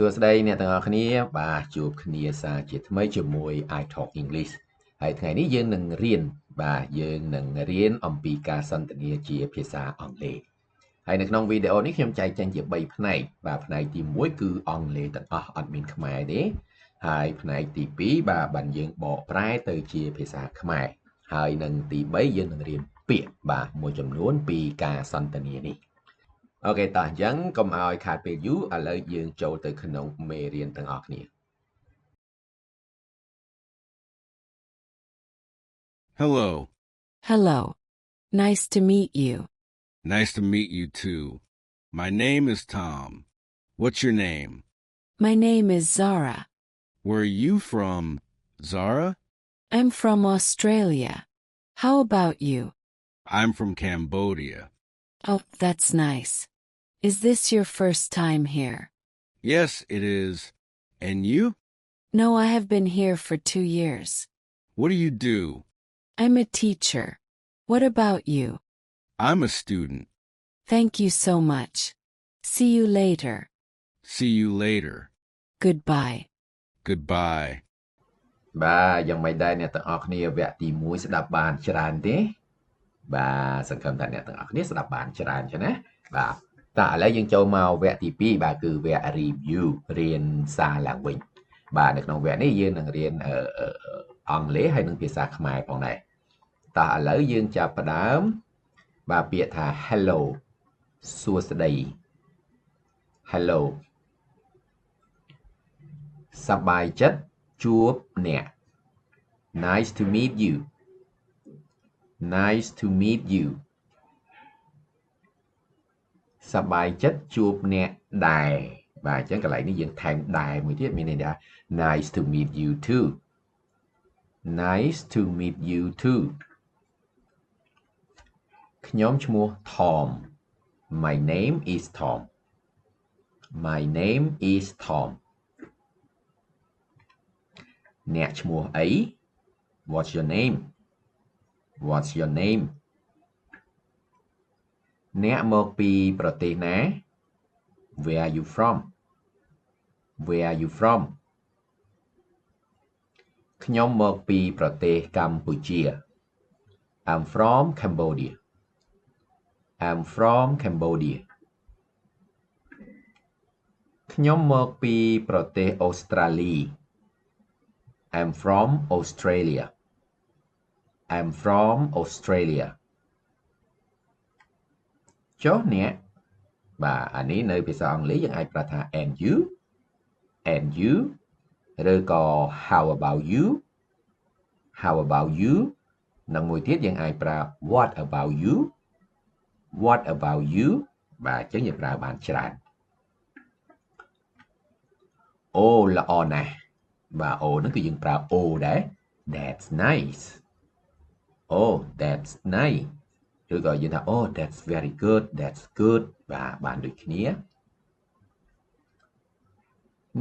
សួស្តីអ្នកទាំងអស់គ្នាបាទជួបគ្នាសាជាថ្មីជាមួយ I Talk English ហើយថ្ងៃនេះយើងនឹងរៀនអំពីការសន្ទនាជាភាសាអង់គ្លេសហើយនៅក្នុងវីដេអូនេះខ្ញុំចែកចេញជា3ផ្នែកបាទផ្នែកទី1គឺអង់គ្លេសទាំងអស់អត់មានខ្មែរទេហើយផ្នែកទី2បាទបានយើងបកប្រែទៅជាភាសាខ្មែរហើយនឹងទី3យើងនឹងរៀនពាក្យបាទមួយចំនួនពីការសន្ទនានេះអូខេតោះអញ្ចឹងកុំឲ្យខាតពេលយូរឥឡូវយើងចូលទៅក្នុងមេរៀនទាំងអស់គ្នា Hello. Hello. Nice to meet you. Nice to meet you too. My name is Tom. What's your name? My name is Zara. Where are you from, Zara? I'm from Australia. How about you? I'm from Cambodia. Oh, that's nice. Is this your first time here? Yes, it is. And you? No, I have been here for 2 years. What do you do? I'm a teacher. What about you? I'm a student. Thank you so much. See you later. See you later. Goodbye. Goodbye. បាទយ៉ាងមិនដែរអ្នកទាំងអស់គ្នាវគ្គទី1ស្ដាប់បានច្រើនទេបាទសង្ឃឹមថាអ្នកទាំងអស់គ្នាស្ដាប់បានច្រើនចឹងណាបាទតោះឥឡូវយើងចូលមកវគ្គទី2បាទគឺវគ្គ review រៀនសារឡើងវិញបាទនៅក្នុងវគ្គនេះយើងនឹងរៀនអង់គ្លេសហើយនិងភាសាខ្មែរផងដែរតោះឥឡូវយើងចាប់ផ្ដើមបាទពាក្យថា hello សួស្តី hello សប្បាយចិត្តជួបអ្នក Nice to meet you Nice to meet you សប្បាយចិត្តជួបអ្នកដែរបាទអញ្ចឹងកន្លែងនេះយើងថែមដែរមួយទៀតមានន័យថា Nice to meet you too Nice to meet you too ខ្ញុំឈ្មោះ Tom My name is Tom My name is Tom អ្នកឈ្មោះអី What's your name What's your name អ្នកមកពីប្រទេសណា Where are you from Where are you from ខ្ញុំមកពីប្រទេសកម្ពុជា I'm from Cambodia I'm from Cambodia ខ្ញុំមកពីប្រទេសអូស្ត្រាលី I'm from Australia I'm from Australia ចុះអ្នកបាទអានេះនៅភាសាអង់គ្លេសយើងអាចប្រើថា and you ឬក៏ how about you និងមួយទៀតយើងអាចប្រើ what about you បាទអញ្ចឹងយើងប្រើបានច្រើនអូល្អណាស់បាទអូហ្នឹងគឺយើងប្រើអូដែរ That's nice Oh that's nice ឬក៏យើងថា Oh that's very good That's good បាទបានដូចគ្នា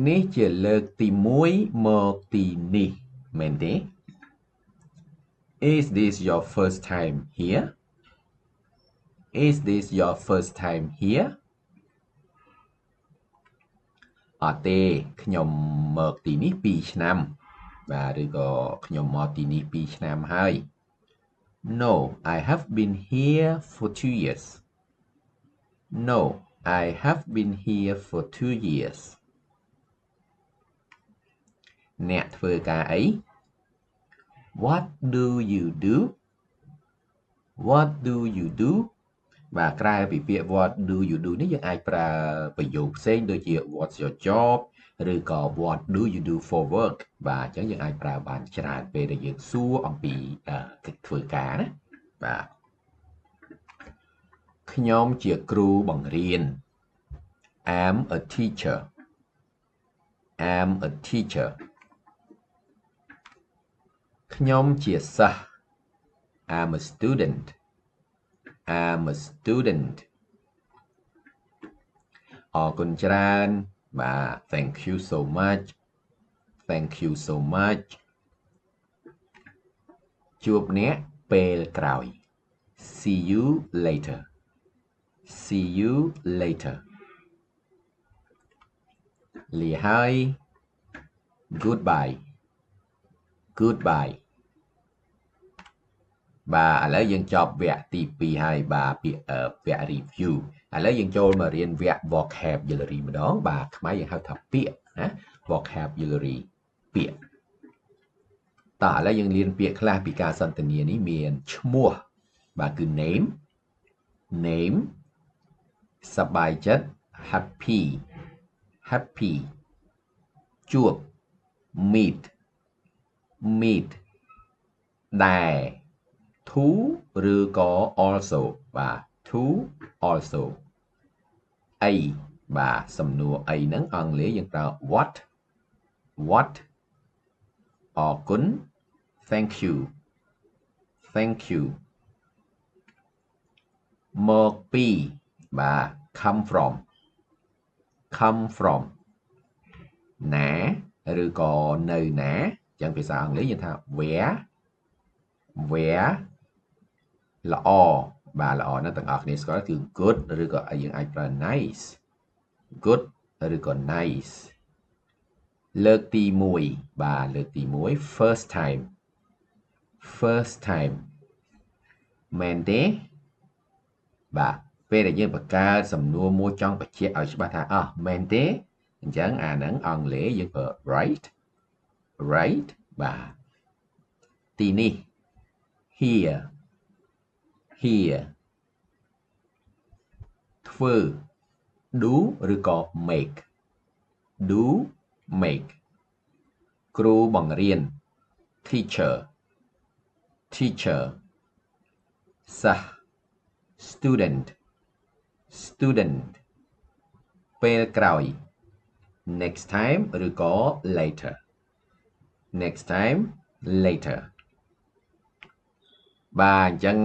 នេះជាលើកទី1មកទីនេះមែនទេ Is this your first time here Is this your first time here អត់ទេខ្ញុំមកទីនេះ2ឆ្នាំបាទឬក៏ខ្ញុំមកទីនេះ2ឆ្នាំហើយ No I have been here for 2 years No I have been here for 2 years អ្នកធ្វើការអី What do you do What do you do បាទក្រៅពីពាក្យ what do you do នេះយើងអាចប្រើប្រយោគផ្សេងដូចជា what's your job ឬក៏ what do you do for work បាទអញ្ចឹងយើងអាចប្រើបានច្រើនពេលដែលយើងសួរអំពីកិច្ចធ្វើការណាបាទខ្ញុំជាគ្រូបង្រៀន I'm a teacher I'm a teacher ខ្ញុំជាសិស្ស I'm a student I'm a student អរគុណច្រើនបាទ Thank you so much Thank you so much ជួបអ្នកពេលក្រោយ See you later See you later លាហើយ goodbye goodbye បាទឥឡូវយើងចប់វគ្គទី2ហើយបាទពាក្យវគ្គ review ឥឡូវយើងចូលមករៀនវគ្គ vocabulary ម្ដងបាទខ្មែរយើងហៅថាពាក្យណា vocabulary ពាក្យតោះឥឡូវយើងរៀនពាក្យខ្លះពីការសន្ទនានេះមានឈ្មោះបាទគឺ name សប្បាយចិត្ត happy ជួប meet ដែល to ឬក៏ also បាទ to also អីបាទសំណួរអីហ្នឹងអង់គ្លេសយើងប្រើ what អរគុណ thank you មកពីបាទ come from ណាឬក៏នៅណាអញ្ចឹងភាសាអង់គ្លេសយើងថា where ល្អបាទល្អណាស់ទាំងអស់គ្នាស្គាល់គឺ good ឬក៏យើងអាចប្រើ nice good ឬក៏ nice លើកទី1បាទលើកទី1 first time មែនទេបាទពេលដែលយើងបង្កើតសំណួរមួយចង់បញ្ជាក់ឲ្យច្បាស់ថាមែនទេអញ្ចឹងអាហ្នឹងអង់គ្លេសយើងប្រើ right បាទទីនេះ here ធ្វើ do ឬក៏ make គ្រូបង្រៀន teacher សិស្ស student ពេលក្រោយ next time ឬក៏ later បាទអញ្ចឹង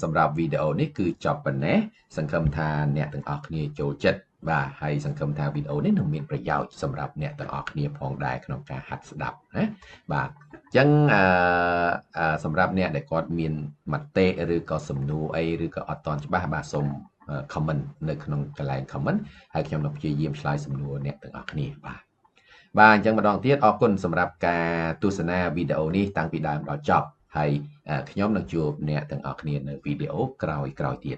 សម្រាប់វីដេអូនេះគឺចប់ប៉ុណ្ណេះសង្ឃឹមថាអ្នកទាំងអស់គ្នាចូលចិត្តបាទហើយសង្ឃឹមថាវីដេអូនេះនឹងមានប្រយោជន៍សម្រាប់អ្នកទាំងអស់គ្នាផងដែរក្នុងការហាត់ស្ដាប់ណាបាទអញ្ចឹងសម្រាប់អ្នកដែលគាត់មានមតិឬក៏សំណួរអីឬក៏អត់ទាន់ច្បាស់បាទសូម comment នៅក្នុងកន្លែង comment ហើយខ្ញុំនឹងព្យាយាមឆ្លើយសំណួរអ្នកទាំងអស់គ្នាបាទអញ្ចឹងម្ដងទៀតអរគុណសម្រាប់ការទស្សនាវីដេអូនេះតាំងពីដើមដល់ចប់ហើយខ្ញុំនឹងជួបអ្នកទាំងអស់គ្នានៅវីដេអូក្រោយទៀត